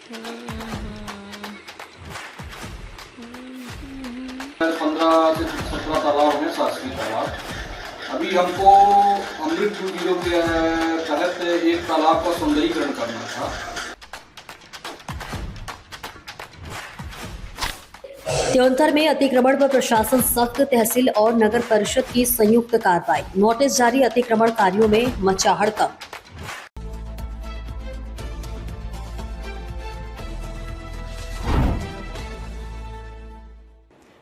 15 से 17 तालाब हैं शासकीय तालाब। अभी हमको अमृत 2.0 के तहत एक तालाब का सौंदर्यीकरण करना था। त्योंतर में अतिक्रमण पर प्रशासन सख्त, तहसील और नगर परिषद की संयुक्त कार्रवाई, नोटिस जारी, अतिक्रमणकारियों में मचा हड़कंप।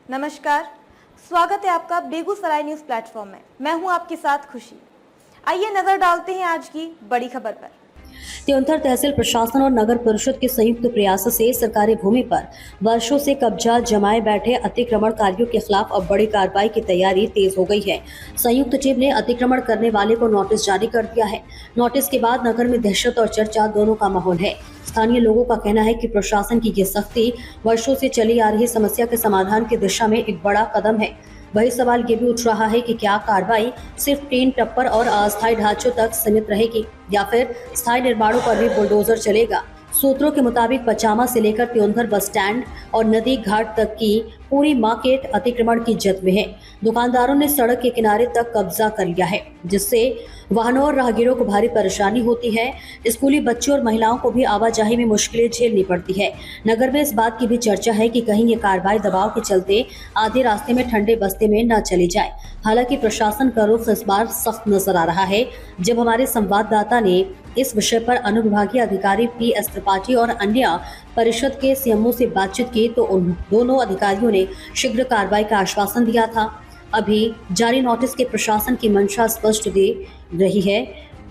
नमस्कार, स्वागत है आपका बेगूसराय न्यूज प्लेटफॉर्म में। मैं हूं आपके साथ खुशी। आइए नजर डालते हैं आज की बड़ी खबर पर। त्योंतर तहसील प्रशासन और नगर परिषद के संयुक्त प्रयास से सरकारी भूमि पर वर्षों से कब्जा जमाए बैठे अतिक्रमणकारियों के खिलाफ अब बड़ी कार्रवाई की तैयारी तेज हो गई है। संयुक्त टीम ने अतिक्रमण करने वाले को नोटिस जारी कर दिया है। नोटिस के बाद नगर में दहशत और चर्चा दोनों का माहौल है। स्थानीय लोगों का कहना है कि प्रशासन की ये सख्ती वर्षों से चली आ रही समस्या के समाधान की दिशा में एक बड़ा कदम है। वही सवाल ये भी उठ रहा है कि क्या कार्रवाई सिर्फ टीन टप्पर और अस्थायी ढांचों तक सीमित रहेगी या फिर स्थायी निर्माणों पर भी बुलडोजर चलेगा। सूत्रों के मुताबिक पचामा से लेकर त्योंतर बस स्टैंड और नदी घाट तक की पूरी मार्केट अतिक्रमण की जद में है। दुकानदारों ने सड़क के किनारे तक कब्जा कर लिया है, जिससे वाहनों और राहगीरों को भारी परेशानी होती है। स्कूली बच्चों और महिलाओं को भी आवाजाही में मुश्किलें झेलनी पड़ती है। नगर में इस बात की भी चर्चा है कि कहीं ये कार्रवाई दबाव के चलते आधे रास्ते में ठंडे बस्ते में न चली जाए। हालांकि प्रशासन का रुख इस बार सख्त नजर आ रहा है। जब हमारे संवाददाता ने इस विषय पर अनुविभागीय अधिकारी PS त्रिपाठी और अन्य परिषद के सीएमओ से बातचीत की तो उन दोनों अधिकारियों ने शीघ्र कार्रवाई का आश्वासन दिया था। अभी जारी नोटिस के प्रशासन की मंशा स्पष्ट दे रही है।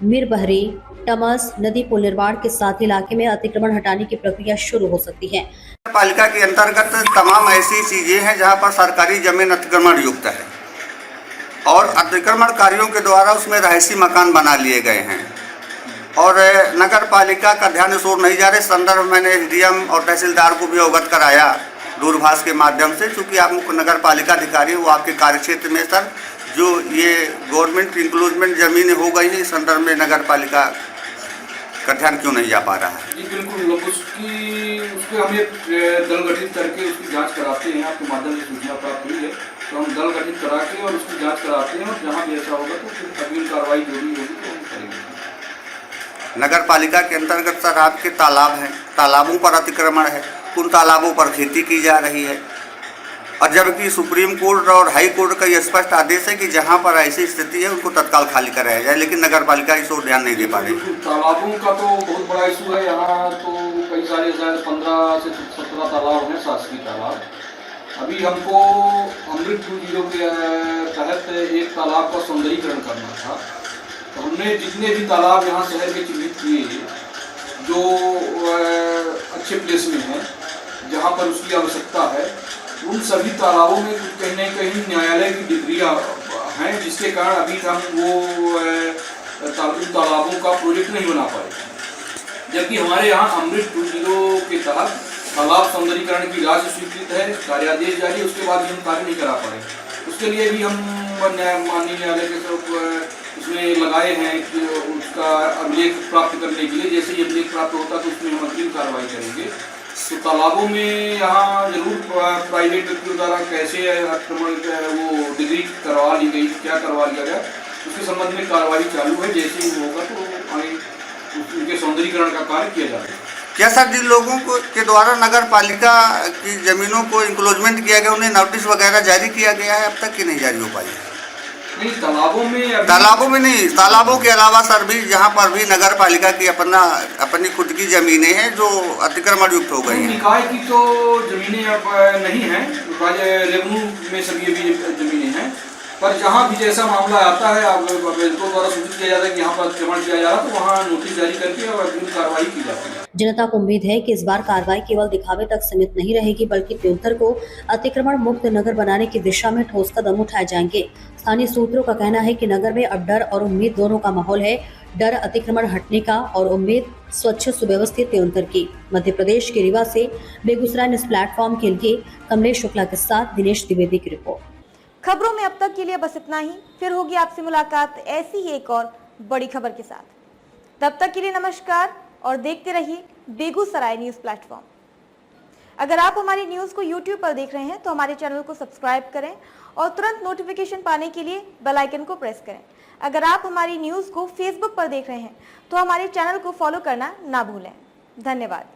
मीर बहरी टमस नदी पुल निर्माण के साथ इलाके में अतिक्रमण हटाने की प्रक्रिया शुरू हो सकती है। पालिका के अंतर्गत तमाम ऐसी चीजें हैं जहां पर सरकारी जमीन अतिक्रमण युक्त है और अतिक्रमणकारियों के द्वारा उसमें रहायशी मकान बना लिए गए हैं और नगर पालिका का ध्यान इस ओर नहीं जा रहे। संदर्भ मैंने SDM और तहसीलदार को भी अवगत कराया दूरभाष के माध्यम से, क्योंकि आप मुख्य नगर पालिका अधिकारी वो आपके कार्यक्षेत्र में सर जो ये गवर्नमेंट इंक्लूजमेंट जमीनें हो गई है, इस संदर्भ में नगर पालिका का ध्यान क्यों नहीं जा पा रहा है? जी बिल्कुल, उसके हम एक दल गठित करके उसकी जांच कराते हैं। आपके माध्यम से सूचना प्राप्त हुई है तो हम दल गठित करा के और उसकी जांच कराते हैं और जहाँ भी ऐसा होगा तो फिर अगली कार्रवाई जो भी होगी तो हम करेंगे। नगर पालिका के अंतर्गत सर आपके तालाब हैं, तालाबों पर अतिक्रमण है, उन तालाबों पर खेती की जा रही है और जबकि सुप्रीम कोर्ट और हाई कोर्ट का यह स्पष्ट आदेश है कि जहां पर ऐसी स्थिति है उनको तत्काल खाली कराया जाए, लेकिन नगर पालिका इस ओर ध्यान नहीं दे पा रही। तालाबों का तो बहुत बड़ा इशू है यहाँ, तो कई सारे शायद 15 से 17 तालाब हैं शासकीय तालाब। अभी हमको अमृत 2.0 के तहत एक तालाब का सौंदर्यीकरण करना था। तो हमने जितने भी तालाब यहाँ शहर के चिन्हित किए जो अच्छे प्लेस में हैं, जहाँ पर उसकी आवश्यकता है, उन सभी तालाबों में कहीं न कहीं न्यायालय की डिग्रियाँ हैं, जिसके कारण अभी हम वो तालाबों का प्रोजेक्ट नहीं बना पाए। जबकि हमारे यहाँ अमृत 2.0 के तहत तालाब सौंदर्यीकरण की राशि स्वीकृत है, कार्यादेश जारी, उसके बाद भी हम कार्य नहीं करा पाए। उसके लिए भी हम माननीय न्यायालय के तरफ उसमें लगाए हैं कि उसका अभिलेख प्राप्त करने के लिए, जैसे ही अभिलेख प्राप्त होता तो उसमें हम अग्रिम कार्रवाई करेंगे। तो तालाबों में यहाँ जरूर प्राइवेट व्यक्तियों द्वारा कैसे अतिक्रमण वो डिग्री करवा ली गई, क्या करवा लिया गया, उसके संबंध में कार्रवाई चालू है। जैसे ही होगा तो उनके सौंदर्यीकरण का कार्य किया जाएगा। क्या सर जिन लोगों को के द्वारा नगर पालिका की जमीनों को इंक्लोजमेंट किया गया उन्हें नोटिस वगैरह जारी किया गया है, अब तक की नहीं जारी हो पाई है? नहीं, तालाबों में नहीं, तालाबों के अलावा सर भी जहाँ पर भी नगर पालिका की अपनी खुद की जमीनें हैं जो अतिक्रमण युक्त हो गई हैं। निकाय की तो जमीनें अब नहीं हैं, रेवेन्यू में सभी भी जमीनें हैं, पर जहाँ भी जैसा मामला आता है आप बैंकों द्वारा सूचित किया जाता है कि यहाँ पर अतिक्रमण किया जा रहा है तो वहाँ नोटिस जारी करके और अग्रिम कार्रवाई की जाती है। जनता को उम्मीद है कि इस बार कार्रवाई केवल दिखावे तक सीमित नहीं रहेगी, बल्कि त्योंतर को अतिक्रमण मुक्त नगर बनाने की दिशा में ठोस कदम उठाए जाएंगे। स्थानीय सूत्रों का कहना है कि नगर में अब डर और उम्मीद दोनों का माहौल है। डर अतिक्रमण हटने का और उम्मीद स्वच्छ सुव्यवस्थित त्योंतर की। मध्य प्रदेश के रीवा से बेगूसराय न्यूज प्लेटफॉर्म के लिए कमलेश शुक्ला के साथ दिनेश द्विवेदी की रिपोर्ट। खबरों में अब तक के लिए बस इतना ही। फिर होगी आपसे मुलाकात ऐसी ही एक और बड़ी खबर के साथ। तब तक के लिए नमस्कार और देखते रहिए बेगूसराय न्यूज़ प्लेटफॉर्म। अगर आप हमारी न्यूज़ को YouTube पर देख रहे हैं तो हमारे चैनल को सब्सक्राइब करें और तुरंत नोटिफिकेशन पाने के लिए बेल आइकन को प्रेस करें। अगर आप हमारी न्यूज़ को Facebook पर देख रहे हैं तो हमारे चैनल को फॉलो करना ना भूलें। धन्यवाद।